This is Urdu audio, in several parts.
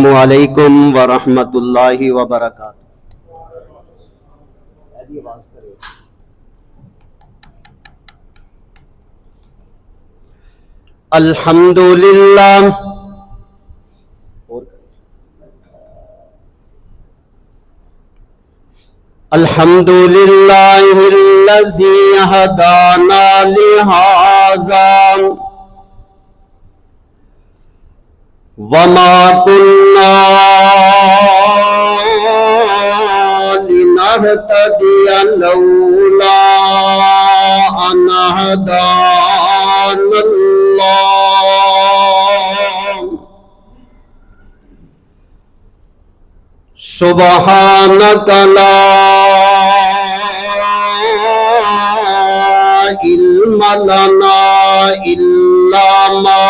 السلام علیکم ورحمۃ اللہ وبرکاتہ۔ الحمد للہ الحمد للہ الذی ہدانا لہذا وما كنا لنهتدي لولا أن هدانا الله سبحانك لا علم لنا إلا ما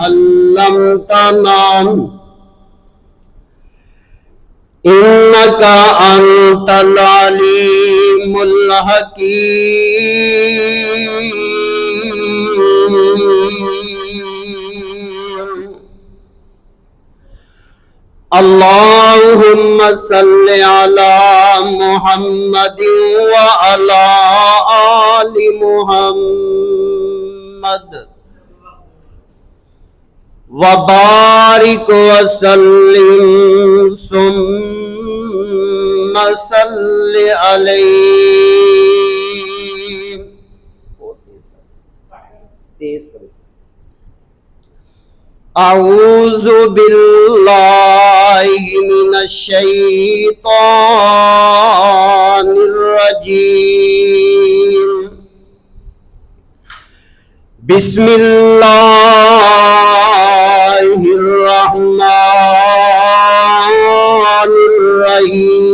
علمتنا إنك أنت العليم الحكيم اللهم صل على محمد وعلى آل محمد وبارک وسلم ثم صل علیہ۔ اعوذ باللہ من الشیطان الرجیم بسم اللہ الرحمن الرحیم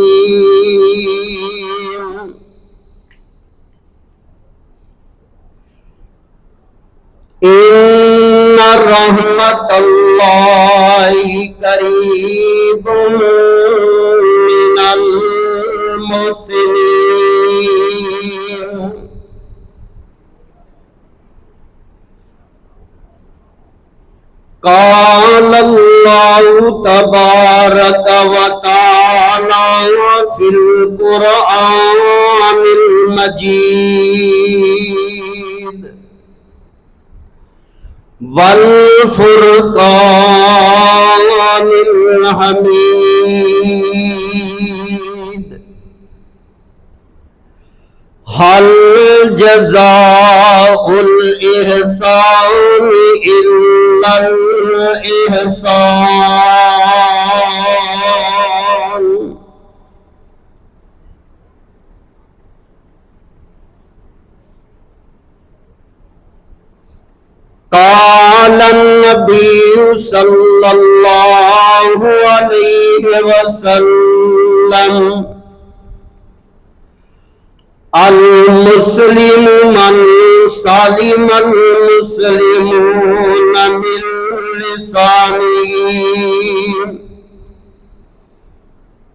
ان رحمت اللہ قریب من المحسنین۔ قال اللہ تبارک و تعالی فی القرآن المجید والفرقان الحمید هل جزاء الإحسان إلا الإحسان۔ قال النبي صلى الله عليه وسلم المسلم من سلم المسلمون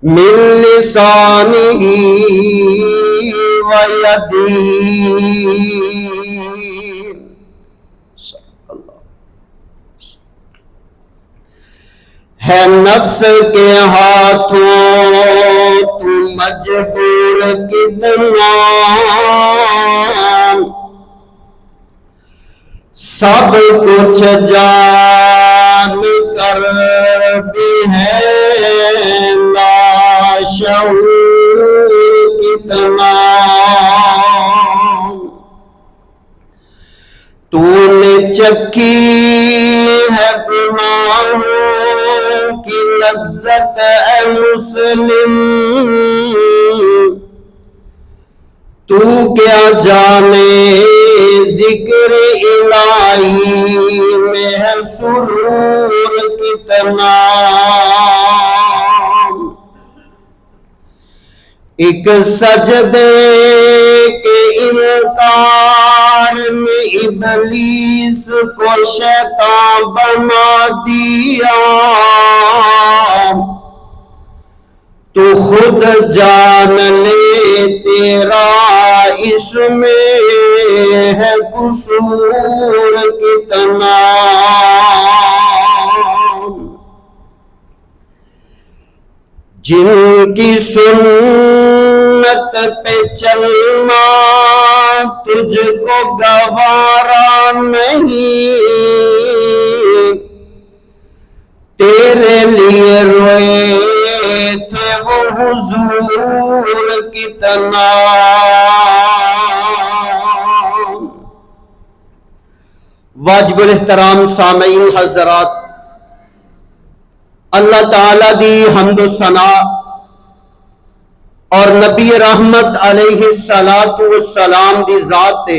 من لسانه ويده۔ ہے نفس کے ہاتھوں تو مجبور کتنا، سب کچھ جان کر بھی ہے ناشعور کتنا۔ تو نے چکھی ہے گناہوں کی لذت اے مسلم، تو کیا جانے ذکر الہی میں ہے سرور کتنا۔ ایک سجدے کے انکار میں ابلیس کو شیطان بنا دیا، تو خود جان لے تیرا اس میں ہے قصور کتنا۔ جن کی سنت پہ چلنا تجھ کو گوارا نہیں، تیرے لیے روئے تھے وہ حضور کتنا۔ واجب الاحترام سامعین حضرات، اللہ تعالی دی حمد و ثنا اور نبی رحمت علیہ السلام دی ذات تے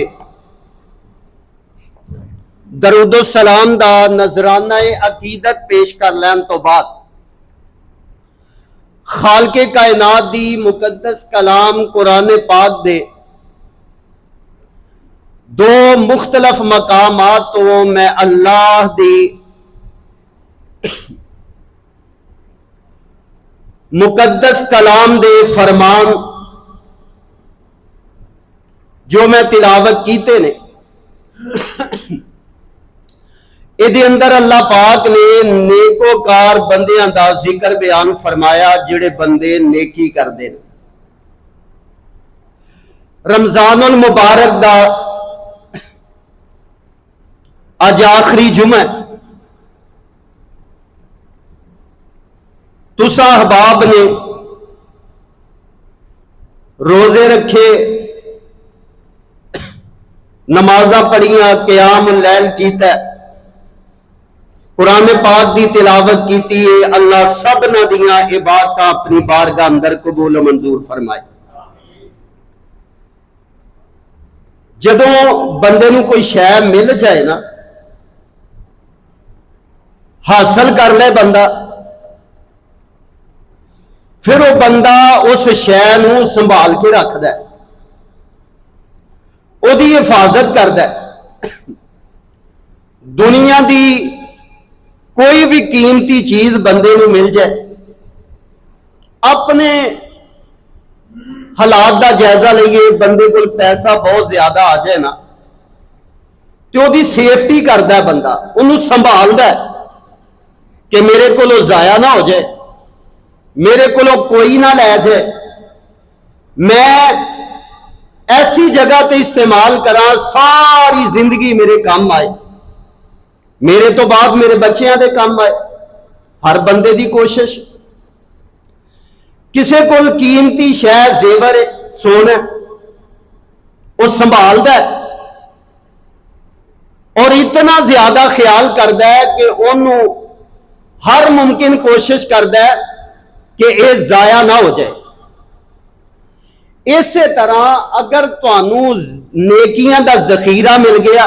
درود و سلام دا نذرانہ عقیدت پیش کر لین تو بعد خالق کائنات دی مقدس کلام قرآن پاک دے دو مختلف مقامات تو میں اللہ دی مقدس کلام دے فرمان جو میں تلاوت کیتے نے ادھے اندر اللہ پاک نے نیکوکار بندیاں دا ذکر بیان فرمایا جڑے بندے نیکی کر دے۔ رمضان المبارک دا آج آخری جمعہ تسا احباب نے روزے رکھے، نمازاں پڑھیاں، قیام اللیل کیتا ہے، قرآن پاک دی تلاوت کیتی ہے۔ اللہ سب نہ دیاں عبادتاں اپنی بارگاہ اندر قبول و منظور فرمائے۔ جدوں بندے نو کوئی شے مل جائے نا، حاصل کر لے بندہ، پھر وہ بندہ اس شے نو سنبھال کے رکھدا ہے، او دی حفاظت کردا ہے۔ دنیا دی کوئی بھی قیمتی چیز بندے نو مل جائے، اپنے حالات دا جائزہ لئیے، بندے کو پیسہ بہت زیادہ آ جائے نا تو وہ دی سیفٹی کردا ہے، بندہ انہوں سنبھالدا ہے کہ میرے کو ضائع نہ ہو جائے، میرے کو کوئی نہ لے جائے، میں ایسی جگہ تے استعمال کراں ساری زندگی میرے کام آئے، میرے تو بعد میرے بچیاں دے کام آئے۔ ہر بندے دی کوشش، کسے کو قیمتی شے زیور سونا وہ سنبھالدا ہے اور اتنا زیادہ خیال کردا ہے کہ انہوں ہر ممکن کوشش کردا ہے کہ یہ ضائع نہ ہو جائے۔ اسی طرح اگر تانوں نیکیاں دا ذخیرہ مل گیا،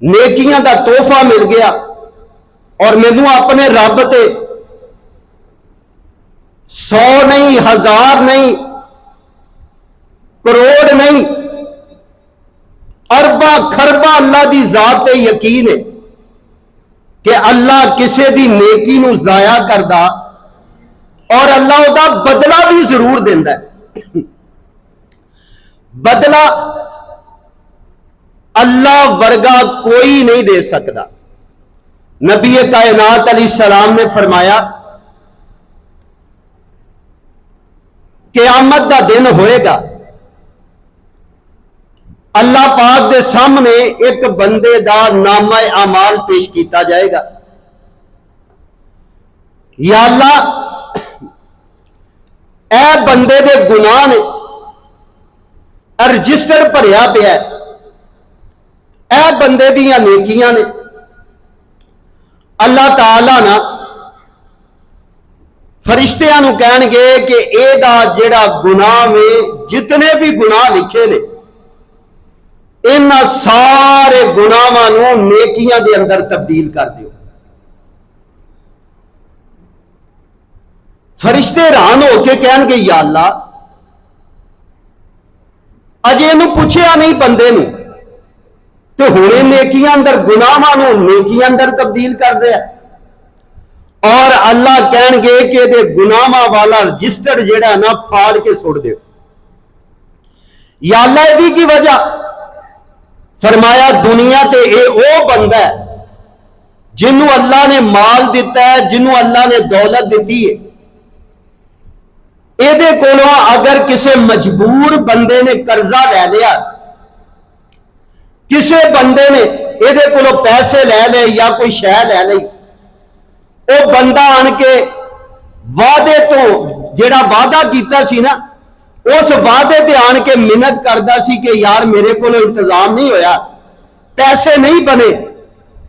نیکیاں دا تحفہ مل گیا، اور مینوں اپنے رب تے 100 نہیں، 1000 نہیں، کروڑ نہیں، ارباں خرباں اللہ دی ذات تے یقین ہے کہ اللہ کسے دی نیکی نو ضائع کردا اور اللہ دا بدلہ بھی ضرور دیندا ہے۔ بدلہ اللہ ورگا کوئی نہیں دے سکتا۔ نبی کائنات علیہ السلام نے فرمایا قیامت دا دن ہوئے گا، اللہ پاک دے سامنے ایک بندے دا نامہ اعمال پیش کیتا جائے گا۔ یا اللہ اے بندے دے گناہ نے رجسٹر بھریا پیا ہے، اے بندے دیاں نیکیاں نے۔ اللہ تعالی نا فرشتیاں نو کہن گے کہ اے دا جڑا گناہ میں جتنے بھی گناہ لکھے نے ان سارے گناہاں نو نیکیاں دے اندر تبدیل کر دیو۔ فرشتے حیران ہو کے کہن گے یا اللہ اجے نو پوچھیا نہیں بندے نو تو ہونے نیکیاں اندر گناہاں نو نیکیاں اندر تبدیل کر دیا، اور اللہ کہن گے کہ دے گناہاں والا رجسٹر جڑا نا پھاڑ کے سوڑ دیو۔ یا اللہ دی کی وجہ فرمایا دنیا تے اے او بندہ ہے جنہوں اللہ نے مال دیتا ہے، جنہوں اللہ نے دولت دیتی ہے، ਇਹਦੇ ਕੋਲੋਂ ਅਗਰ ਕਿਸੇ ਮਜਬੂਰ ਬੰਦੇ ਨੇ ਕਰਜ਼ਾ ਲੈ ਲਿਆ, ਕਿਸੇ ਬੰਦੇ ਨੇ ਇਹਦੇ ਕੋਲੋਂ ਪੈਸੇ ਲੈ ਲਏ ਜਾਂ ਕੋਈ ਸ਼ੈ ਲੈ ਲਈ, ਉਹ ਬੰਦਾ ਆਣ ਕੇ ਵਾਅਦੇ ਤੋਂ ਜਿਹੜਾ ਵਾਅਦਾ ਕੀਤਾ ਸੀ ਨਾ, ਉਸ ਵਾਅਦੇ ਤੇ ਆਣ ਕੇ ਮਿਹਨਤ ਕਰਦਾ ਸੀ ਕਿ ਯਾਰ ਮੇਰੇ ਕੋਲੋਂ ਇੰਤਜ਼ਾਮ ਨਹੀਂ ਹੋਇਆ, ਪੈਸੇ ਨਹੀਂ ਬਣੇ,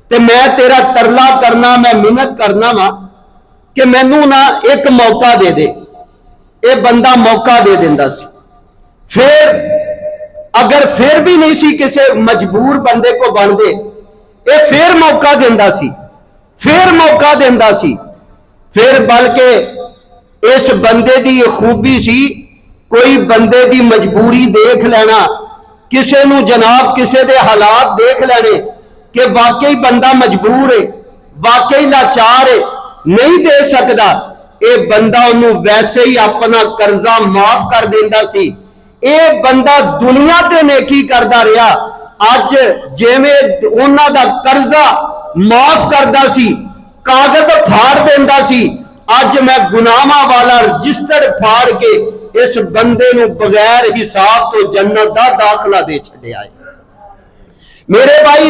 ਤੇ ਮੈਂ ਤੇਰਾ ਤਰਲਾ ਕਰਨਾ, ਮੈਂ ਮਿਹਨਤ ਕਰਨਾ ਵਾ ਕਿ ਮੈਨੂੰ ਨਾ ਇੱਕ ਮੌਕਾ ਦੇ ਦੇ। ਇਹ ਬੰਦਾ ਮੌਕਾ ਦੇ ਦਿੰਦਾ ਸੀ। ਫਿਰ ਅਗਰ ਫਿਰ ਵੀ ਨਹੀਂ ਸੀ ਕਿਸੇ ਮਜਬੂਰ ਬੰਦੇ ਕੋ ਬਣਦੇ, ਇਹ ਫਿਰ ਮੌਕਾ ਦਿੰਦਾ ਸੀ, ਫਿਰ ਮੌਕਾ ਦਿੰਦਾ ਸੀ। ਫਿਰ ਬਲਕਿ ਇਸ ਬੰਦੇ ਦੀ ਇਹ ਖੂਬੀ ਸੀ, ਕੋਈ ਬੰਦੇ ਦੀ ਮਜਬੂਰੀ ਦੇਖ ਲੈਣਾ, ਕਿਸੇ ਨੂੰ ਜਨਾਬ ਕਿਸੇ ਦੇ ਹਾਲਾਤ ਦੇਖ ਲੈਣੇ ਕਿ ਵਾਕਈ ਬੰਦਾ ਮਜਬੂਰ ਹੈ, ਵਾਕਈ ਲਾਚਾਰ ਹੈ, ਨਹੀਂ ਦੇ ਸਕਦਾ, ਇਹ ਬੰਦਾ ਉਹਨੂੰ ਵੈਸੇ ਹੀ ਆਪਣਾ ਕਰਜ਼ਾ ਮਾਫ ਕਰ ਦਿੰਦਾ ਸੀ। ਇਹ ਬੰਦਾ ਦੁਨੀਆ ਤੇ ਨੇਕੀ ਕਰਦਾ ਰਿਹਾ। ਅੱਜ ਜਿਵੇਂ ਉਹਨਾਂ ਦਾ ਕਰਜ਼ਾ ਮਾਫ ਕਰਦਾ ਸੀ, ਕਾਗਜ਼ ਫਾੜ ਦਿੰਦਾ ਸੀ, ਅੱਜ ਮੈਂ ਗੁਨਾਹਾਂ ਵਾਲਾ ਰਜਿਸਟਰ ਫਾੜ ਕੇ ਇਸ ਬੰਦੇ ਨੂੰ ਬਗੈਰ ਹਿਸਾਬ ਤੋਂ ਜੰਨਤ ਦਾ ਦਾਖਲਾ ਦੇ ਛੱਡਿਆ ਹੈ। ਮੇਰੇ ਭਾਈ,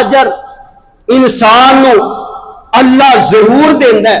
ਅਜਰ ਇਨਸਾਨ ਨੂੰ ਅੱਲਾ ਜ਼ਰੂਰ ਦਿੰਦਾ ਹੈ।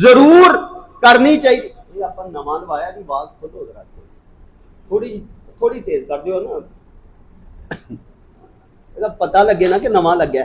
ਜ਼ਰੂਰ ਕਰਨੀ ਚਾਹੀਦੀ। ਇਹ ਆਪਾਂ ਨਵਾਂ ਲਵਾਇਆ ਦੀ ਆਵਾਜ਼ ਖੋਲੋ ਜਰਾ, ਥੋੜੀ ਤੇਜ਼ ਕਰ ਦਿਓ ਨਾ, ਇਹਦਾ ਪਤਾ ਲੱਗੇ ਨਾ ਕਿ ਨਵਾਂ ਲੱਗਿਆ।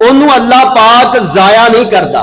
ਉਹਨੂੰ ਅੱਲਾ ਪਾਕ ਜ਼ਾਇਆ ਨਹੀਂ ਕਰਦਾ,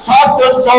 700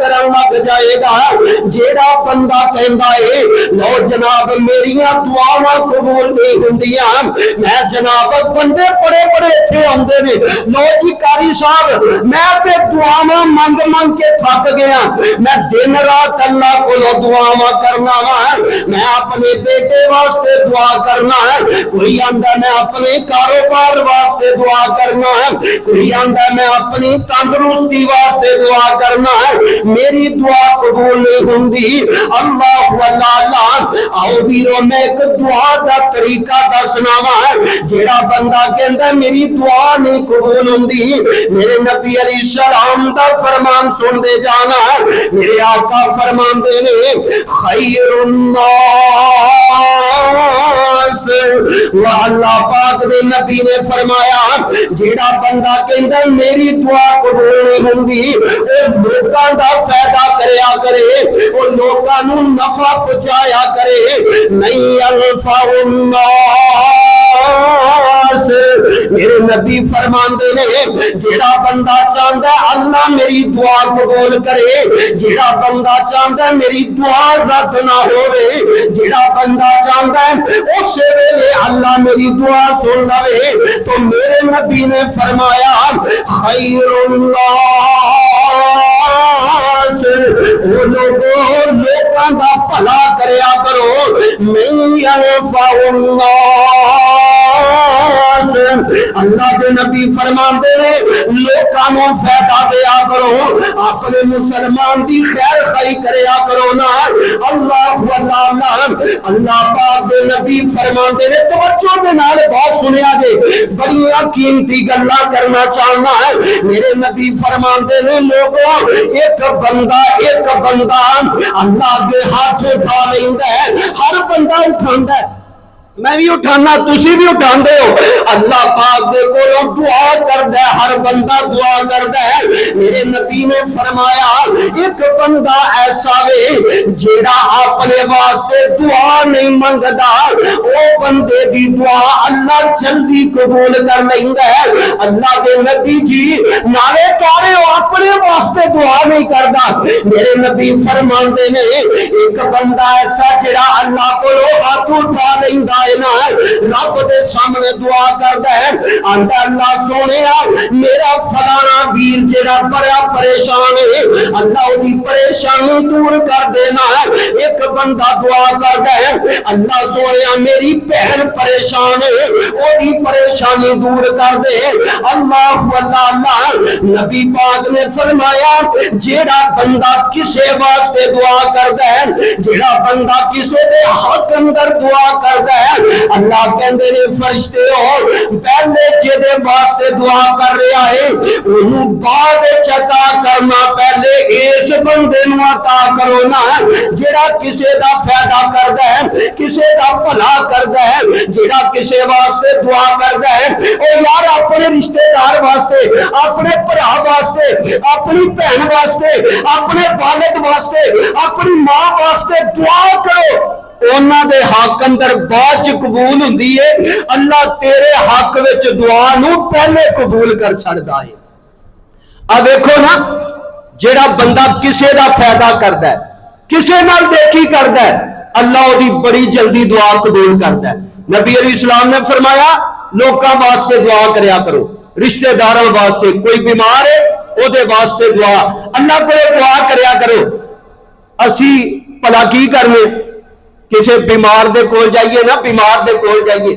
کرن لگ جائے گا۔ جیڑا بندہ کہندا ہے لو جناب میریاں دعاواں قبول نہیں ہوندیاں، میں جناب بندے بڑے بڑے اتنے آندے نے، لو جی قاری صاحب میں تے دعاواں منگ منگ کے تھک گیا، میں دن رات اللہ کو دعاواں کرنا وا، میں اپنے بیٹے واسطے دعا کرنا ہے، کوئی آندا میں اپنے کاروبار واسطے دعا کرنا ہے، کوئی آندا میں اپنی تندرستی واسطے دعا کرنا ہے، میری دعا قبول نہیں ہوندی۔ اللہ اللہ آؤ ویرو میں ایک دعا دا طریقہ دسنا وا، جیڑا بندہ کہندا میری دعا نہیں قبول ہوندی، میرے نبی علیہ السلام دا فرمان سن دے جانا، میرے آقا فرمان دے نے خیر الناس، اللہ پاک دے نبی نے فرمایا جیڑا بندہ کہندا میری دعا قبول نہیں ہوندی، او لوکاں دا فائدہ کریا کرے، او لوکاں نو نفع پہنچایا کرے، نہیں انفع الناس، میرے نبی فرماندے نے جیڑا بندہ چاہندا اللہ میری دعا قبول کرے، جیڑا بندہ چاہندا میری دعا رد نہ ہوے، جیڑا بندہ چاہندا اس ویلے اللہ میری دعا سن لے، تو میرے نبی نے فرمایا خیر الناس، وہ لوگاں دا بھلا کریا کرو، من ينفع الناس، اللہ کے نبی فرماندے نے لوکاں نوں فائدہ دیا کرو، اپنے مسلمان دی خیر خائی کریا کرو نا، اللہ اللہ اللہ پاک دے نبی فرماندے نے توجہ دے نال بہت سنیا جے، بڑیاں قیمتی گلاں کرنا چاہنا ہے، میرے نبی فرماندے نے لوگوں ایک بندہ اللہ دے ہاتھ اٹھا لیندا ہے، ہر بندہ اٹھاندا ہے، میں بھی اٹھانا تسی بھی اٹھاندے ہو، اللہ پاک دے کولوں دعا کردا ہے، ہر بندہ دعا کردا ہے، میرے نبی نے فرمایا ایک بندہ ایسا وے جیڑا اپنے واسطے دعا نہیں منگدا، او بندے دی دعا اللہ جلدی قبول کر لیندا ہے، اللہ دے نبی جی نالے کارے اپنے واسطے دعا نہیں کردا، میرے نبی فرماندے نے ایک بندہ ایسا جیڑا اللہ کولوں ہاتھ اٹھا لیندا رب دے سامنے دعا کردا ہے، آندا اللہ سونیا میرا فلانا ویر جڑا بڑا پریشان ہے، اللہ دی پریشانی دور کر دینا ہے، ایک بندہ دعا کردا ہے اللہ سونیا میری بہن پریشان ہے، او دی پریشانی دور کر دے، اللہ اللہ نبی پاک نے فرمایا جیڑا بندہ کسے واسطے دعا کردا ہے، جیڑا بندہ کسے دے حق اندر دعا کردا ہے، اللہ کہندے نے فرشتے ہو پہلے جدے واسطے دعا کر رہا ہے انہوں بعد عطا کرنا، پہلے اس بندے نوں عطا کرو نا جڑا کسے دا فائدہ کردا ہے، کسے دا بھلا کردا ہے، جڑا کسے واسطے دعا کردا ہے، او یار اپنے رشتہ دار واسطے، اپنے بھرا واسطے، اپنی بہن واسطے، اپنے والد واسطے، اپنی ماں واسطے دعا کرو، اونا دے حق اندر بعد قبول ہوندی ہے، اللہ تیرے حق وچ دعا نو پہلے قبول کر چھڑدا ہے۔ اب دیکھو نا جیڑا بندہ کسے دا فائدہ کردا ہے، کسے نال نیکی کردا ہے، اللہ او دی بڑی جلدی دعا قبول کردا ہے۔ نبی علیہ السلام نے فرمایا لوکاں واسطے دعا کریا کرو، رشتہ داراں واسطے، کوئی بیمار ہے او دے واسطے دعا، اللہ کو دعا کریا کرو۔ اسی بھلا کی کرنے کسی بیمار دے کول جائیے نا، بیمار دے کول جائیے،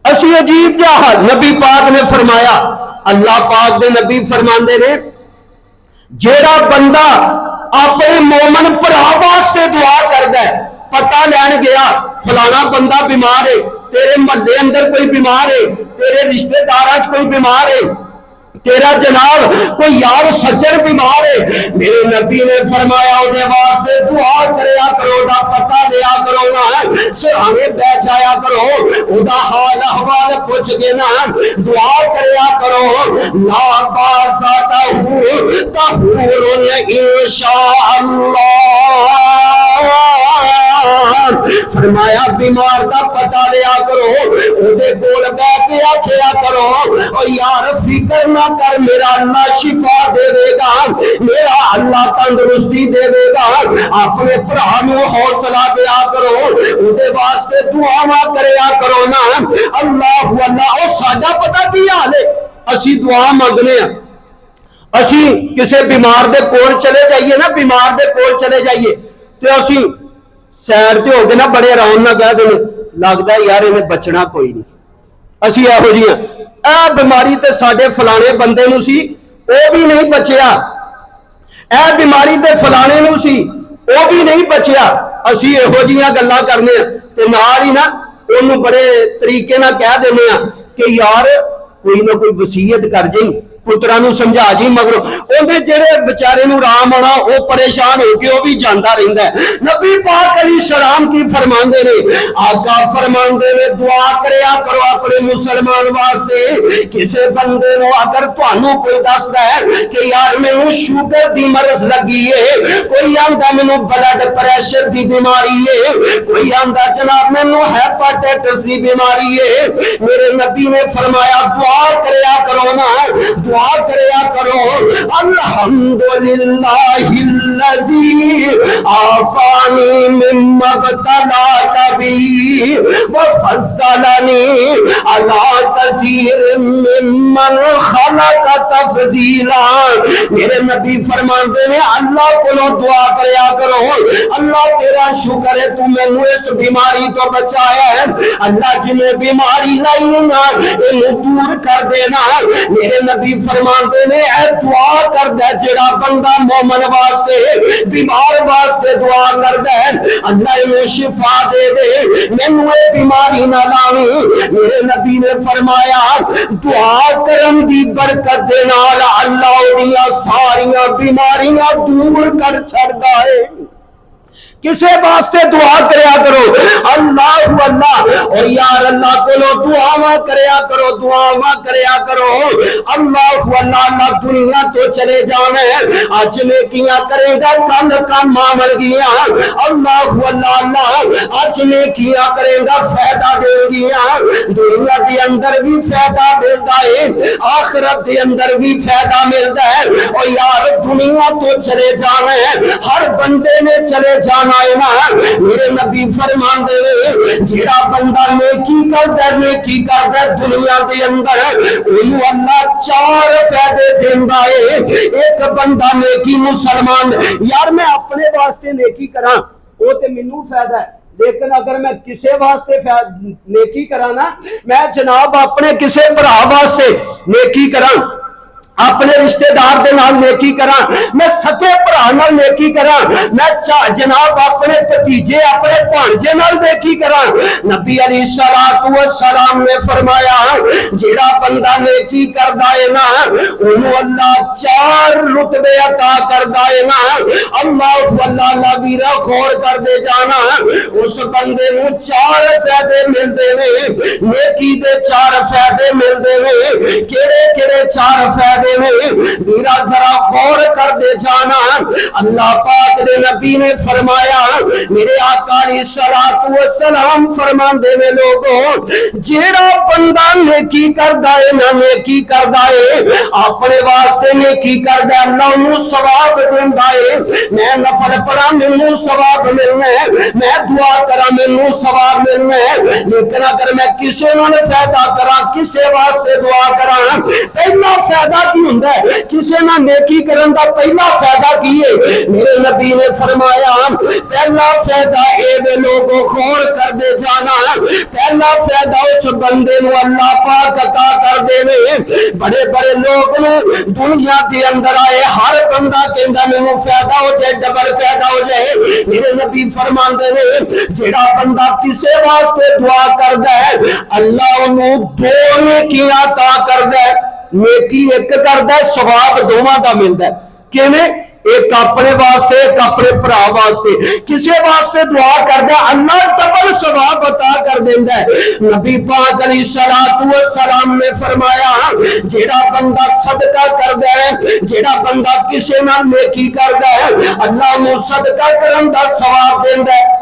اسی عجیب جہاں نبی پاک نے فرمایا، اللہ پاک دے نبی فرماندے نے جیڑا بندہ اپنے مومن بھرا واسطے دعا کردا ہے، پتہ لین گیا فلانا بندہ بیمار ہے، تیرے محلے اندر کوئی بیمار ہے، تیرے رشتہ داراں کوئی بیمار ہے، تیرا جناب کوئی یار سجن بیمار ہے، میرے نبی نے فرمایا او دے واسطے دعا کریا کرو، دا پتہ لیا کرو نا، سرانے بیٹھ جایا کرو، او دا حال احوال پوچھ کے نا دعا کریا کرو، لا باسطہ طہور انشاء اللہ، فرمایا بیمار کا پتہ لیا کرو، اودے کول بیٹھ کے آکھیا کرو او یار فکر نہ کر، میرا اللہ شفا دے گا، میرا اللہ تندرستی دے گا۔ اپنے بھرا نو حوصلہ دیا کرو، اودے واسطے دعاواں کریا کرو نا۔ اللہ اللہ او ساڈا پتہ کی حال ہے، اسی دعا منگنے ہیں، اسی کسے بیمار دے کول چلے جائیے نا، بیمار دے کول چلے جائیے تے اسی سیڈ تے ہو کے نا بڑے آرام نال کہہ دیں لگدا ہے یار انہیں بچنا کوئی نہیں، اسی یہو جیاں اے بیماری تے ساڈے فلانے بندے نو سی او بھی نہیں بچیا، اے بیماری تے فلانے نو سی او بھی نہیں بچیا، اسی یہو جیاں گلاں کرنے ہیں تے نال ہی نا انہوں بڑے طریقے نہ کہہ دینے ہیں کہ یار کوئی نہ کوئی وصیت کر جائیں، پترا نو سمجھا جی، مگر انہیں جڑے بچارے نو رام آنا وہ پریشان ہو کے وہ بھی جانتا رہتا ہے۔ نبی پاک علیہ السلام کی فرماندے نے، آقا فرماندے نے دعا کریا کرو اپنے مسلمان واسطے، کسے بندے نو اگر تانوں کوئی دسدا ہے کہ یار مینوں شوگر دی مرض لگی ہے، کوئی آندا مینوں بلڈ پریشر دی بیماری ہے، کوئی آندا جناب مینوں ہیپاٹائٹس دی بیماری ہے، میرے نبی نے فرمایا دعا کریا کرو نا، دعا کریا کرو الحمدللہ الذی عافانی مما ابتلاک بہ وفضلنی علی کثیر ممن خلق تفضیلا۔ میرے نبی فرماتے ہیں اللہ کو دعا کریا کرو، اللہ تیرا شکر ہے تو میں اس بیماری تو بچایا ہے، اللہ جنہیں بیماری لائی نا انہیں دور کر دینا۔ میرے نبی فرماتے نے اے دعا کر دے جڑا بندہ مومن واسطے بیمار واسطے دعا کر دے اللہ انہیں شفا دے دے، مینوں اے بیماری نہ لاویں۔ میرے نبی نے فرمایا دعا کرن دی برکت دے نال اللہ انہاں ساریاں بیماریاں دور کر چھڑدا ہے۔ کسے واسطے دعا کریا کرو اللہ اللہ، اور یار اللہ کو دعاواں کریا کرو، دعاواں کریا کرو اللہ اللہ۔ اللہ دنیا تو چلے جانا ہے، اج نیکیاں کرے گا کل کام آون گیاں، اللہ اللہ اللہ اج نیکیاں کرے گا فائدہ دے گیاں، دنیا کے اندر بھی فائدہ ملتا ہے، آخرت کے اندر بھی فائدہ ملتا ہے۔ اور یار دنیا تو چلے جانا ہے، ہر بندے نے چلے جانا ہے نا۔ میرے نبی فرماندے نے جیڑا بندہ نیکی کردا ہے، نیکی کردا ہے دنیا دے اندر اونوں اللہ چار فائدے دیندا ہے۔ ایک بندہ نیکی مسلمان، یار میں اپنے واسطے نیکی کراں وہ تے مینوں فائدہ ہے، لیکن اگر میں کسے واسطے نیکی کراں نا، میں جناب اپنے کسے بھرا واسطے نیکی کراں، اپنے رشتہ دار دے نال نیکی کراں، میں سکے بھرا نال نیکی کراں، میں جناب اپنے بھتیجے اپنے بھانجے نال نیکی کراں، نبی علیہ الصلوۃ والسلام نے فرمایا جیڑا بندہ نیکی کردا ہے نا اونوں اللہ چار رتبے عطا کردا ہے نا، اللہ اللہ ویرا خور کر دے جانا، اس بندے نوں چار فائدے ملدے نے، نیکی دے چار فائدے ملدے نے، کیڑے کیڑے چار فائدے میرا ذرا غور کر دے جانا۔ اللہ پاک دے نبی نے فرمایا، میرے آقا علیہ الصلوۃ والسلام فرماندے نے لوگوں جیڑا بندہ نیکی کردا ہے نا، نیکی کردا ہے اپنے واسطے نیکی کردا ہے اللہ انہوں ثواب دیندا ہے، میں نفل پڑھا مینوں ثواب ملنا ہے، میں دعا کرا مینوں ثواب ملنا ہے، لیکن اگر میں کسے نال فائدہ کراں کسے واسطے دعا کراں پہلا فائدہ کی ہوندا ہے، کسے نہ نیکی کرن دا پہلا فائدہ کی ہے؟ میرے نبی نے فرمایا پہلا فائدہ اے وے لوگوں غور کر دے جانا، پہلا فائدہ اس بندے نو اللہ پاک عطا کر دے وے۔ بڑے بڑے لوگ دنیا کے اندر آئے ہر بندہ کہندا مینوں فائدہ ہو جائے، ڈبل فائدہ ہو جائے، میرے نبی فرماندے نے جیڑا بندہ کسے واسطے دعا کردا ہے اللہ انہوں دو نیکیاں عطا کردا ہے، نیکی ایک کردا ہے ثواب دوواں دا ملدا ہے، کیویں ایک اپنے واسطے ایک اپنے بھرا واسطے، کسے واسطے دعا کردا ہے اللہ ڈبل ثواب عطا کر دیندا ہے۔ نبی پاک علیہ الصلوۃ والسلام نے فرمایا جیڑا بندہ صدقہ کردا ہے، جیڑا بندہ کسے نال نیکی کردا ہے اللہ نوں صدقہ کرن دا ثواب دیندا ہے۔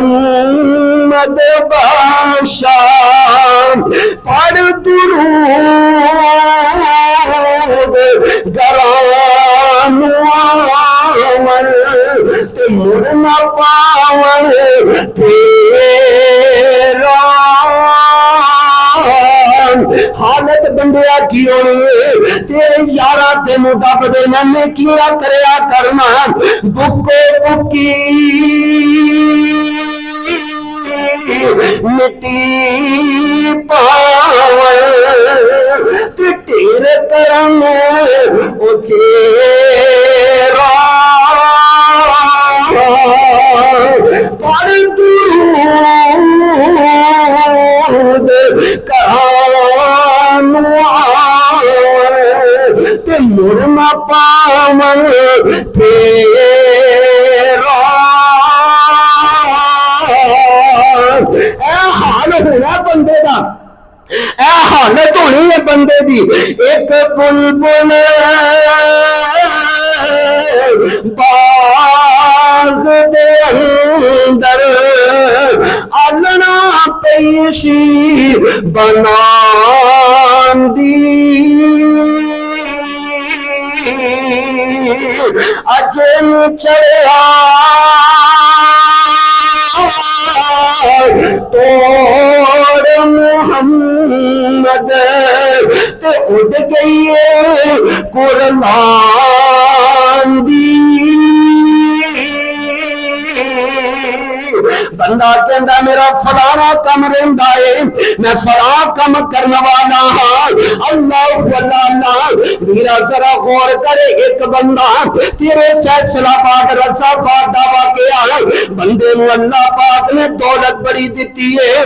محمد بادشاہ پڑھ درود گران آون تے مڑ نہ پاون تیرا حالت بندیا کی ہونی تیرے یارا تینوں دب دے میں کیا کریا کرنا بکو بکی مٹی پاون تے تیرے کرم او چیرا پڑھ درود کران آون تے مڑ نہ پاون تیرا اے حال ہونا بندے دا اے حالت ہونی ہے بندے دی ایک بلبل باغ دے اندر آلنا پیشی بناندی اجن چڑھیا توڑ محمد تے اڑ گئی قربان دی بندہ کہندا میرا فلانا کم رہندا ہے میں فلاں کم کرنے والا ہاں اللہ اللہ میرا ذرا غور کرے ایک بندہ تیرے فیصلہ باد رضا باد دا واقعہ بندے نو اللہ پاک نے دولت بڑی دیتی ہے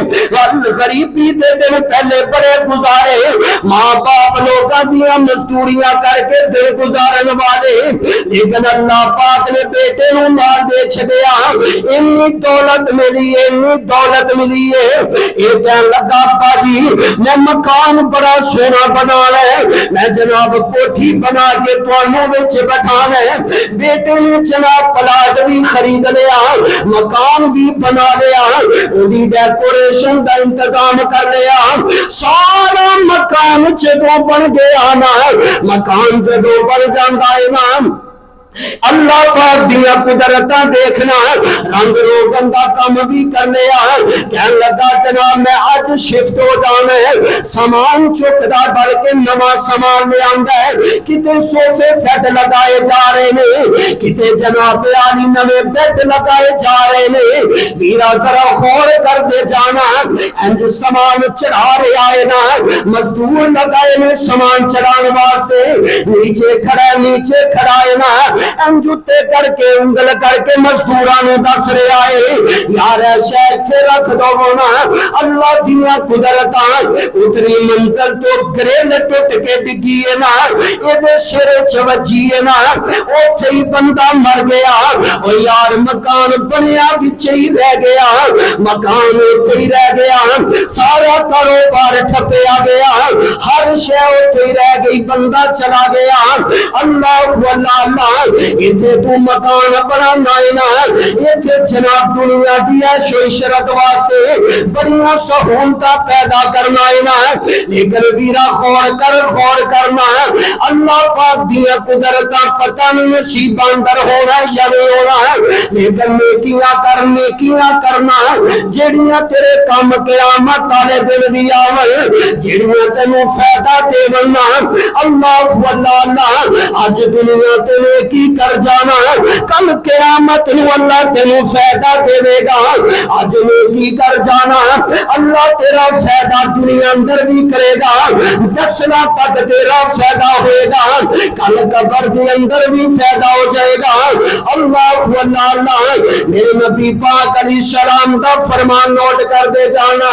غریبی دے دن پہلے بڑے گزارے ماں باپ لوگاں دیاں مزدوریاں کر کے دل گزارن والے لیکن اللہ پاک نے بیٹے نو مال دے چھڈیا اتنی دولت ملی ہے اتنی دولت ملی ہے یہ کہن لگا ابا جی میں مکان بڑا سونا بنانا ہے میں جناب کوٹھی بنا کے تانوں وچ بٹھانا ہے بیٹے نے جناب پلاٹ بھی خرید لیا مکان بھی بنا لیا اودی ڈیکوریشن دا انتظام کر لیا سارا مکان جدوں بن گیا نا مکان جدوں بن جاندا ہے نا اللہ پاک دیا قدرتاں دیکھنا رنگ روغن دا کم بھی کر لیا کہن لگا جناب میں اج شفٹ ہو جانا ہے سامان چکدا بلکہ نواں سامان لے آندا ہے کتے سوفے سیٹ لگائے جا رہے نے کتے جناب عالی نویں بیڈ لگائے جا رہے نے میرا ذرا غور کر دے جانا انج سامان چڑھا رہے آئے نا مزدور لگائے نے سامان چڑھانے واسطے نیچے کھڑا ہے نا انجوتے کر کے انگل کر کے مزدورانوں دس رہے آئے یار ایسا اتنے رکھ دو نا اللہ دیا قدرتاں اتنی منزل تو گریل ٹوٹ کے ڈگی ہے نا یہ سر چوجی ہے نا اوتھے ہی بندہ مر گیا او یار مکان بنیا بچے ہی رہ گیا مکان اوتھے ہی رہ گیا سارا کاروبار ٹھپیا گیا ہر شے اوتھے ہی رہ گئی بندہ چلا گیا اللہ اللہ اتنے تو مکان بنانا ہے نا اتنے جناب دنیا دی عیش و عشرت واسطے بڑیاں سہولتاں پیدا کرنا ہے نا لیکن ویرا غور کرنا اللہ پاک دیا قدرتاں پتہ نہیں نصیب اندر ہونا یا نہیں ہونا لیکن نیکیاں کرنا جڑیاں تیرے کام قیامت والے دن بھی آون جڑیاں تینوں فائدہ دیون اللہ اج دنیا تے نیکی کر جانا کل قیامت نو اللہ تینوں فائدہ دے گا اج نیکی کر جانا اللہ تیرا فائدہ دنیا اندر بھی کرے گا دسنا تک تیرا فائدہ ہوئے گا کل قبر کے اندر بھی فائدہ ہو جائے گا اللہ میرے نبی پاک علیہ السلام کا فرمان نوٹ کر دے جانا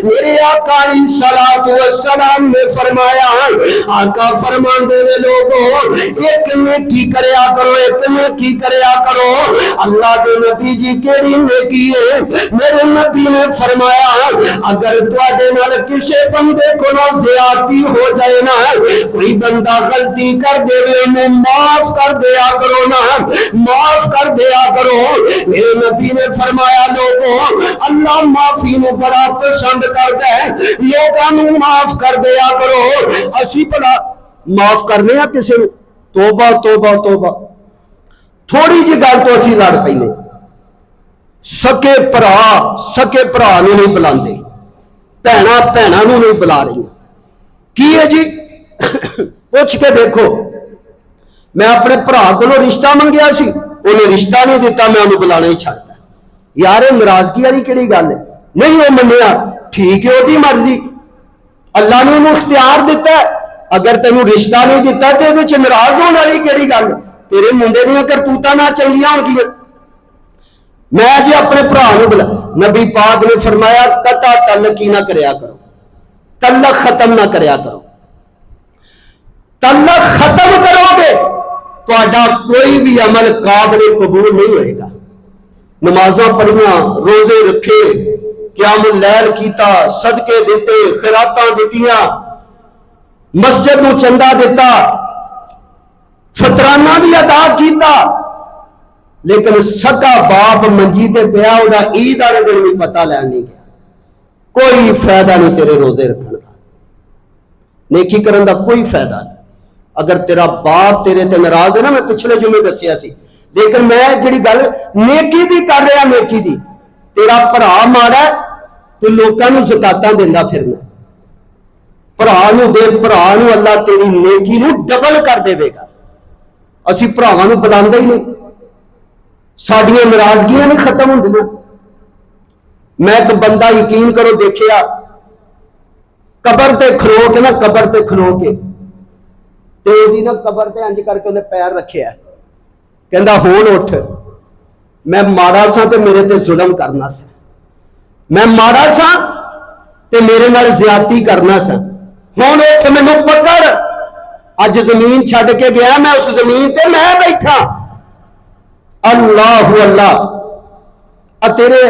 میرے آقا علیہ السلام نے فرمایا آقا فرمان دے لوگوں ایک نیکی کریا کرو ایک نیکی کریا کرو اللہ دے نبی جی کیڑی نیکی ہے میرے نبی نے فرمایا اگر تواڈے نال کسے بندے کولوں زیادتی ہو جائے نا کوئی بندہ غلطی کر دے انہیں معاف کر دیا کرو نا معاف کر دیا کرو میرے نبی نے فرمایا لوگوں اللہ معافی نو بڑا پسند کرتا ہے لوگوں نو معاف کر دیا کرو اسی بڑا معاف کرنے ہیں کسی نے توبہ توبہ توبہ تھوڑی جی گل تو اسی لڑ پینے سکے پرا نو نہیں بلاندے بھینا بھینا نو نہیں بلا رہی کی ہے جی پوچھ کے دیکھو میں اپنے برا کو رشتہ منگیا سی انہیں رشتہ نہیں دیتا میں انہوں بلانا ہی چھڑتا یار ناراضگی والی کہڑی گل ہے نہیں وہ منیا ٹھیک ہے وہ مرضی اللہ نے انہوں اختیار دیتا ہے اگر تینوں رشتہ نہیں دیتا تو یہ ناراض ہونے والی کہڑی گل تیرے منڈے دیا کرتوتاں نہ چنگیاں ہو گیا میں جی اپنے برا نو بلا نبی پاک نے فرمایا قطع تعلقی نہ کریا کرو تعلق ختم نہ کریا کرو تعلق ختم کرو گے تو کوئی بھی عمل قابل قبول نہیں ہوئے گا نمازاں پڑھیاں روزے رکھے قیام اللیل کیتا صدقے دیتے خیراتاں دتیاں مسجد نو چندہ دیتا فطرانہ بھی ادا کیتا لیکن سکا باپ منجی تے پیا وہ عید والے دن بھی پتہ لین نہیں گیا کوئی فائدہ نہیں تیرے روزے رکھنے کا نیکی کرن دا کوئی فائدہ نہیں اگر تیرا باپ تیرے تے ناراض ہے نا میں پچھلے جمعے دسیا سی لیکن میں جڑی گل نیکی دی کر رہا نیکی دی تیرا بھرا ماڑا ہے تو لوکاں نو زکاتاں دیندا پھرنا بھرا نو دے بھرا نو اللہ تیری نیکی نو ڈبل کر دے گا اسی بھراواں نو بلاندے ہی نہیں ساڈیاں ناراضگیاں نہیں ختم ہوندیاں میں ایک بندہ یقین کرو دیکھیا قبر تے کھلو کے نا قبر تے کھلو کے نا قبر تے انج کر کے انہیں پیر رکھیا کہندا ہون اٹھ میں ماڑا سا تے میرے تے ظلم کرنا سا میں ماڑا سا تے میرے نال زیادتی کرنا سا ہون اٹھ مینوں پکڑ اج زمین چھڈ کے گیا میں اس زمین تے میں بیٹھا اللہ اللہ تیرے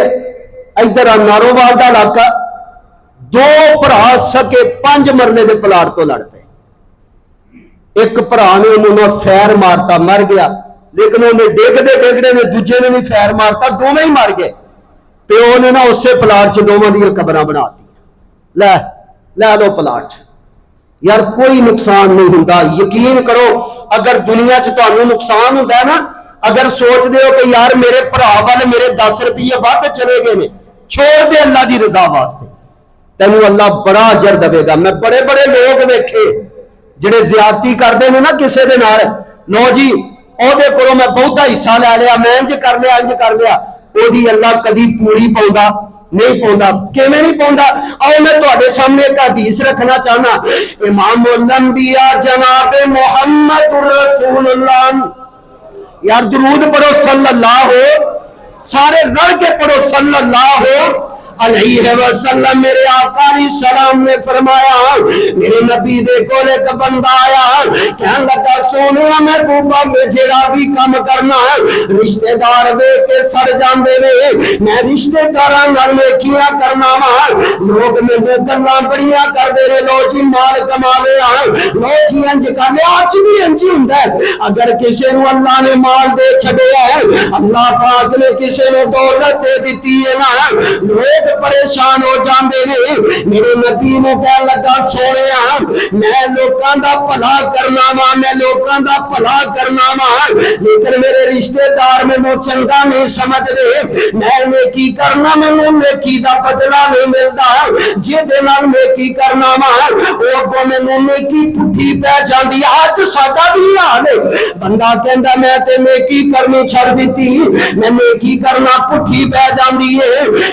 ادھر نارووال دا علاقہ دو بھرا سکے 5 مرلے دے پلاٹ تو لڑ پے ایک بھرا نے انہوں فیر مارتا مر گیا لیکن انہیں ڈگدے نے دوجے نے بھی فیر مارتا دونوں ہی مر گئے پیو نے نا اسے پلاٹ چ دونوں دیا قبراں بنا دی لے لو پلاٹ یار کوئی نقصان نہیں ہوتا یقین کرو اگر دنیا چ تانوں نقصان ہوتا ہے نا اگر سوچ دے ہو کہ یار میرے بھرا والے میرے 10 روپیے ود چلے گئے نے چھوڑ دے اللہ دی رضا واسطے تینوں اللہ بڑا اجر دے گا میں بڑے بڑے لوگ ویکھے جڑے زیادتی کرتے ہیں نا کسے دے نال لو جی او دے کولوں میں بہتا حصہ لے لیا میں انج کر لیا او دی اللہ کدی پوری پاؤندا نہیں پاؤندا کیویں نہیں پاؤندا آؤ میں تواڈے سامنے ایک حدیث رکھنا چاہنا امام الانبیاء جناب محمد رسول اللہ یار درود پڑھو صلی اللہ ہو سارے رل کے پڑھو صلی اللہ علیہ وسلم میرے آقا علیہ السلام نے فرمایا میرے نبی دے کول ایک بندہ آیا کہن لگا سونیا میں بوبا میں جڑا بھی کام کرنا رشتہ دار وے کے سڑ جاندے وے میں رشتہ داراں نال نیکیاں کرنا وا لوگ مینوں گلاں بڑیاں کردے نے لو جی مال کماوے لو جی انج کر لیا اج بھی انج ہوندا ہے اگر کسے نو اللہ نے مال دے چھڈیا ہے اللہ پاک نے کسے نو دولت دے دتی ہے نا لوگ پریشان ہو جاندے نے میرے نبی نے کہن لگا سونیا میں لوکاں دا بھلا کرنا وا میں لوکاں دا بھلا کرنا وا لیکن میرے رشتہ دار مینوں چنگا نہیں سمجھدے میں نیکی کرنا مینوں نیکی دا بدلہ نہیں ملدا جے نال نیکی کرنا وا او کو مینوں نیکی پٹھی پہ جاندی اج ساڈا بھی حال ہے بندہ کہندا میں تے نیکی کرنی چھڑ دتی میں نیکی کرنا پٹھی پہ جاندی ہے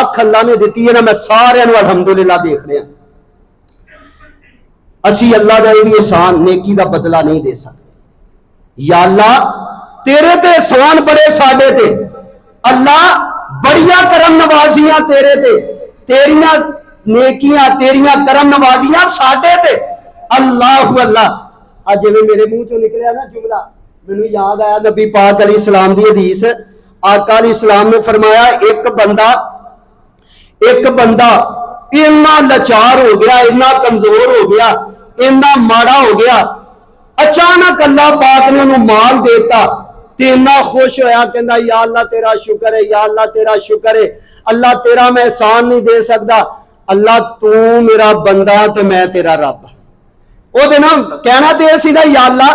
اکھ اللہ نے دیتی ہے نا، میں سارے نو الحمدللہ دیکھ رہا ہوں. اسی اللہ دا یہ احسان نیکی دا بدلہ نہیں دے سکتے. یا اللہ تیرے تے احسان بڑے ساڈے تے، اللہ بڑیاں کرم نوازیاں تیرے تے، تیریاں نیکیاں تیریاں کرم نوازیاں ساڈے تے. اللہ اللہ اج میں میرے منہ چوں نکلیا نا جملہ، مینوں یاد آیا نبی پاک علیہ السلام دی حدیث. آقا علیہ السلام نے فرمایا ایک بندہ اتنا لاچار ہو گیا، اتنا کمزور ہو گیا، اتنا ماڑا ہو گیا، اچانک اللہ پاک نے انہوں مال دیتا تے اتنا خوش ہویا، کہندا یا اللہ تیرا شکر ہے، یا اللہ تیرا شکر ہے، اللہ تیرا میں احسان نہیں دے سکتا، اللہ تو میرا بندہ تے میں تیرا رب. او دے نا کہنا تے سی نا یا اللہ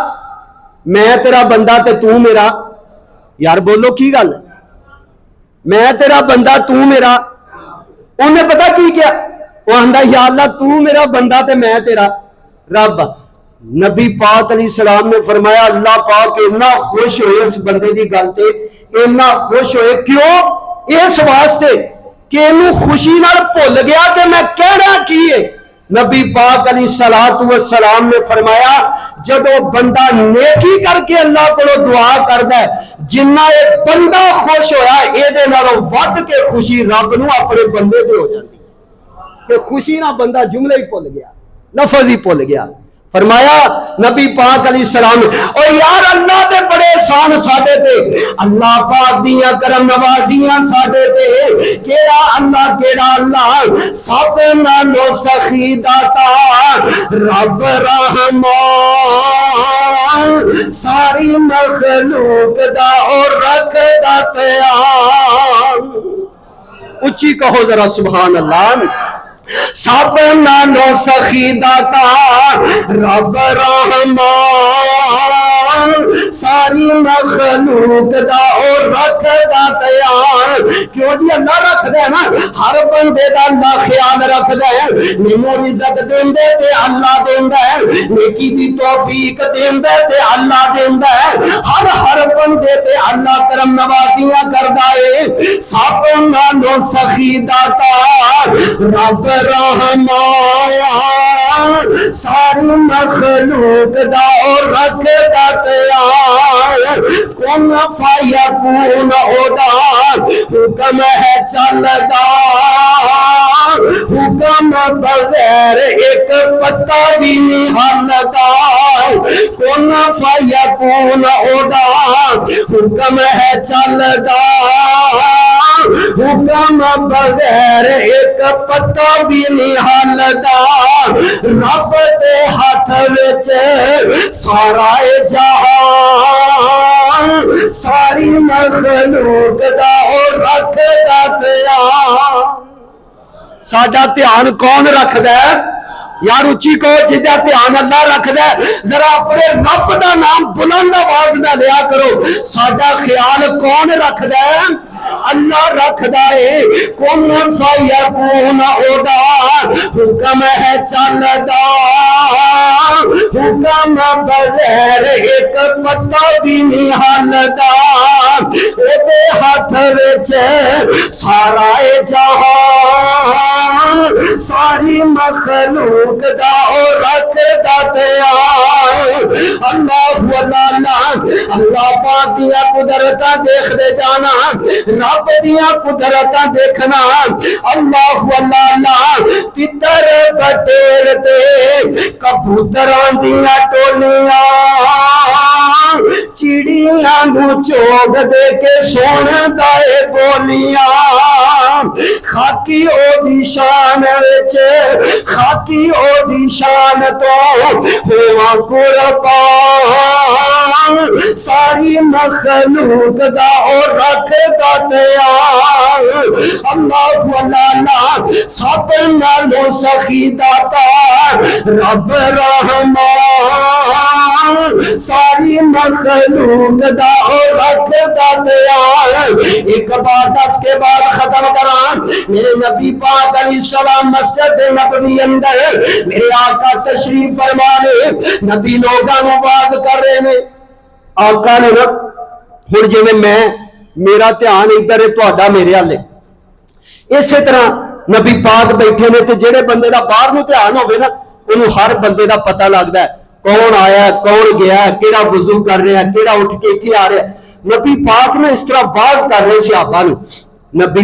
میں تیرا بندہ تے تو میرا، یار بولو کی گل، میں تیرا بندہ تو میرا. انہیں پتا کی کیا، وہ آندا یا اللہ تو میرا بندہ تے میں تیرا رب. نبی پاک علیہ السلام نے فرمایا اللہ پاک اتنا خوش ہوئے اس بندے دی گل تے، اتنا خوش ہوئے کیوں؟ اس واسطے کہ انہوں خوشی نال بھول گیا کہ میں کہنا کی ہے. نبی پاک علیہ السلام نے فرمایا جب وہ بندہ نیکی کر کے اللہ کو دعا کردا ہے، جنہ ایک بندہ خوش ہویا اے دے نالوں ود کے خوشی رب نو اپنے بندے تے ہو جاندی کہ خوشی نہ بندہ جملے ہی بھول گیا، لفظ ہی بھول گیا. فرمایا نبی پاک علیہ السلام او یار اللہ دے بڑے احسان ساڈے تے، اللہ پاک دیاں کرم نوازیاں ساڈے تے. کیڑا اللہ سب نالوں سخی داتا رب رحمان، ساری مخلوق دا اور رکھدا پیام. اچھی کہو ذرا سبحان اللہ. سب نالوں سخی داتا رب رحمان، ساری مخلوق دا اور رکھ دا تیار. کیوں جی اللہ رکھ دے نا، ہر بندے دا اللہ خیال رکھ دے. نمو عزت دیندے تے اللہ دیندے، نیکی دی توفیق دیندے تے اللہ دیندے. ہر بندے تے اللہ کرم نوازیاں کردا ہے. سب نالوں سخی داتا رب رحمان، ساری مخلوق دا اور رکھ دا تیار. کون فیکون اودا حکم ہے چلدا، حکم بغیر ایک پتا بھی نہیں ہلدا. کون فیکون اودا حکم ہے چلدا، حکم بغیر ایک پتا بھی نہیں ہلدا. رب دے ہاتھ وچ سارا جہان، ساری مخلوق دا اور رکھ دا دھیان. ساڈا دھیان کون رکھدا ہے یار؟ اچھی کو جہاں دھیان اللہ رکھدا ہے ذرا اپنے رب دا نام بلند آواز نہ لیا کرو. ساڈا خیال کون رکھدا ہے؟ اللہ رکھدا ہے. کون فیکون اودا حکم ہے چلدا، حکم بغیر ایک پتا بھی نہیں ہلدا. اودے ہاتھ وچ سارا جہان، ساری مخلوق دا اور رکھ دا تیار. اللہ اللہ پاک دیا قدرتاں دیکھدے جانا، رب دیاں قدرتاں دیکھنا. اللہ اللہ تتر بٹیر تے کبوتراں دیاں ٹولیاں، چڑیاں نو چوگ دے کے سون دے بولیاں. خاکی او دی شان وچ، خاکی او دی شان تو ہوا قربان. ساری مخلوق دا اور رکھ دا تیار. اللہ اللہ سب نالوں سخی داتا رب رحمان، ساری مخلوق دا اور رکھ دا تیار. ایک بات دس کے بعد ختم کران. میرے نبی پاک علیہ السلام مسجد نبوی اندر میرے آقا تشریف فرما لے. نبی لوگاں نوں واز کر رہے نے. آقا نے ہن جویں میں میرا دھیان ادھر ہے، تہاڈا میرے والے. ਇਸੇ ਤਰ੍ਹਾਂ ਨਬੀ ਪਾਕ ਬੈਠੇ ਨੇ ਤੇ ਜਿਹੜੇ ਬੰਦੇ ਦਾ ਬਾਹਰ ਨੂੰ ਧਿਆਨ ਹੋਵੇ ਨਾ ਉਹਨੂੰ ਹਰ ਬੰਦੇ ਦਾ ਪਤਾ ਲੱਗਦਾ ਹੈ ਕੌਣ ਆਇਆ ਕੌਣ ਗਿਆ, ਕਿਹੜਾ ਵਜ਼ੂ ਕਰ ਰਿਹਾ, ਕਿਹੜਾ ਉੱਠ ਕੇ ਇੱਥੇ ਆ ਰਿਹਾ। ਨਬੀ ਪਾਕ ਨੇ ਇਸ ਤਰ੍ਹਾਂ ਵਾਅਜ਼ ਕਰ ਰਹੇ ਸਹਾਬਾ ਨੂੰ। ਨਬੀ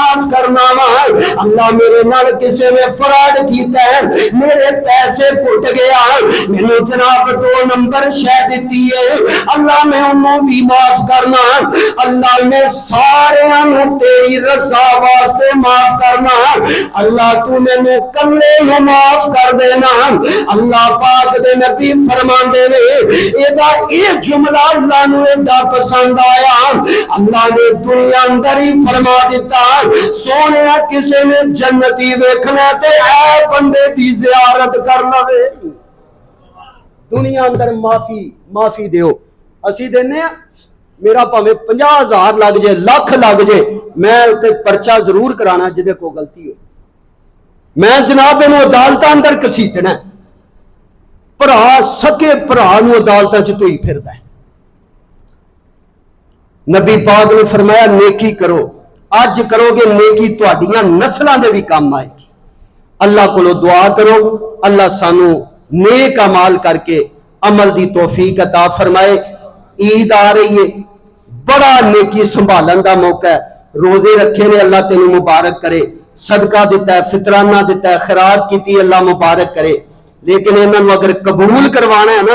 معاف کرنا وا اللہ میرے نال کسی نے فراڈ کیتا ہے میرے پیسے پٹ گیا مینوں جناب 2 نمبر شے دتی ہے اللہ میں انہوں بھی معاف کرنا اللہ میں سارے تیری رضا واسطے معاف کرنا اللہ تو میں کلے ہی معاف کر دینا اللہ پاک دے نبی فرماندے نے یہ جملہ اللہ نو ایڈا پسند آیا اللہ نے دنیا اندر ہی فرما دیتا سونے کسی نے جنتی ویکھنا تے اے بندے دی زیارت کر لوے دنیا اندر معافی دیو اسی دینے میرا پاویں 50,000 لگ جائے لاکھ لگ جائے میں تے پرچہ ضرور کرانا جدے کو غلطی ہو میں جناب انہوں عدالتہ اندر کسیٹنا پرا سکے پرا نو عدالتہ چتوئی پھردا ہے نبی پاک نے فرمایا نیکی کرو اج کرو گے نیکی تہاڈیاں نسلاں دے بھی کام آئے گی اللہ کو دعا کرو اللہ سانو نیک اعمال کر کے عمل دی توفیق عطا فرمائے عید آ رہی ہے بڑا نیکی سنبھالن دا موقع ہے روزے رکھے نے اللہ تینوں مبارک کرے صدقہ دیتا ہے فطرانہ دیتا ہے خیرات کیتی اللہ مبارک کرے لیکن انہاں نوں اگر قبول کروانا ہے نا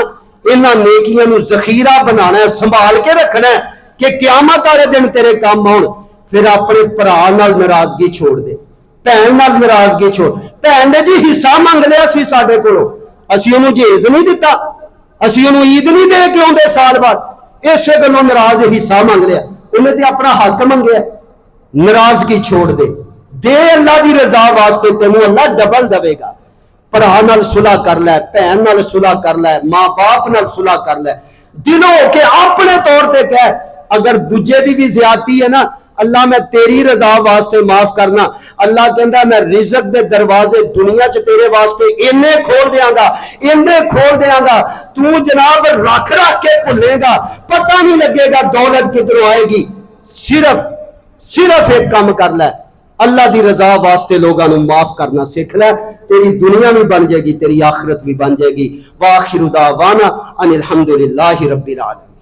انہاں نیکیاں نوں ذخیرہ بنانا ہے سنبھال کے رکھنا ہے کہ قیامت والے دن تیرے کام آن پھر اپنے بھرا نال ناراضگی چھوڑ دے بہن نال ناراضگی چھوڑ بہن نے جی حصہ منگ لیا سی ساڈے کولوں اسی انہوں جہیز نہیں دیتا اسی انہوں عید نہیں دے کے آندے سال بعد اسے گلوں ناراض حصہ منگ لیا انہیں تے اپنا حق منگیا ناراضگی چھوڑ دے اللہ دی رضا واسطے تینوں اللہ ڈبل دے گا بھرا نال صلح کر لے بہن نال صلح کر لے ماں باپ نال صلح کر لے دلوں کے اپنے طور تے کہہ اگر دوجے دی بھی زیادتی ہے نا اللہ میں تیری رضا واسطے معاف کرنا اللہ کہندا میں رزق دے دروازے دنیا چ تیرے واسطے اینے کھول دیاں گا تو جناب رکھ کے بھولے گا پتہ نہیں لگے گا دولت کدھروں آئے گی صرف ایک کام کر لے اللہ دی رضا واسطے لوگاں نوں معاف کرنا سیکھ لے تیری دنیا بھی بن جائے گی تیری آخرت بھی بن جائے گی وآخر دعوانا ان الحمدللہ رب العالمین